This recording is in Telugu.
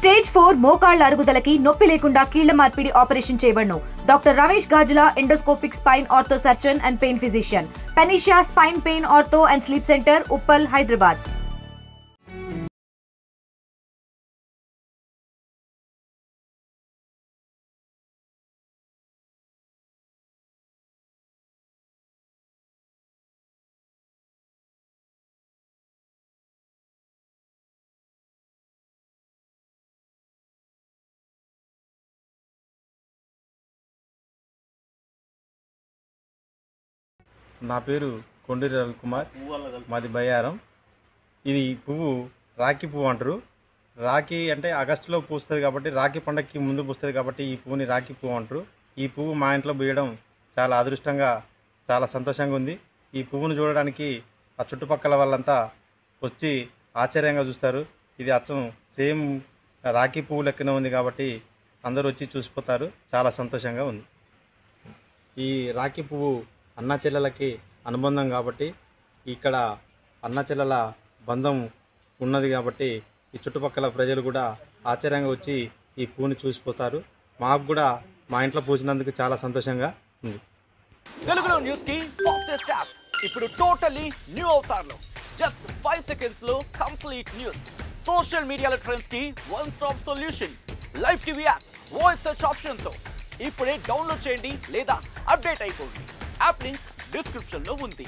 స్టేజ్ 4 మోకాళ్ల అరుగుదలకి నొప్పి లేకుండా కీళ్ల మార్పిడి ఆపరేషన్ చేయబడును. Doctor Ramesh Gajula, endoscopic spine ortho surgeon and pain physician, Panacea spine pain ortho and sleep centre, Uppal, Hyderabad. నా పేరు కొండూరి రవికుమార్, మాది బయ్యారం. ఇది పువ్వు రాఖీ పువ్వు అంటారు. రాఖీ అంటే ఆగస్టులో పూస్తుంది కాబట్టి, రాఖీ పండగకి ముందు పూస్తుంది కాబట్టి ఈ పువ్వుని రాఖీ పువ్వు అంటారు. ఈ పువ్వు మా ఇంట్లో పూయడం చాలా అదృష్టంగా, చాలా సంతోషంగా ఉంది. ఈ పువ్వును చూడడానికి ఆ చుట్టుపక్కల వాళ్ళంతా వచ్చి ఆశ్చర్యంగా చూస్తారు. ఇది అచ్చం సేమ్ రాఖీ పువ్వు లెక్కనే ఉంది కాబట్టి అందరూ వచ్చి చూసిపోతారు. చాలా సంతోషంగా ఉంది. ఈ రాఖీ పువ్వు అన్న చెల్లెలకి అనుబంధం కాబట్టి, ఇక్కడ అన్న చెల్లెల బంధం ఉన్నది కాబట్టి ఈ చుట్టుపక్కల ప్రజలు కూడా ఆశ్చర్యంగా వచ్చి ఈ పువ్వుని చూసిపోతారు. మాకు కూడా మా ఇంట్లో పూసినందుకు చాలా సంతోషంగా ఉంది. తెలుగులో న్యూస్ కి ఫాస్టెస్ట్ యాప్ ఇప్పుడు టోటల్లీ న్యూ అవతార్లో జస్ట్ 5 seconds లో కంప్లీట్ న్యూస్. సోషల్ మీడియాలో ట్రెండ్స్ కి one stop solution. Live TV app voice search option తో ఇప్పుడే డౌన్లోడ్ చేయండి లేదా అప్డేట్ అయిపోండి. యాప్ లింక్ డిస్క్రిప్షన్ లో ఉంది.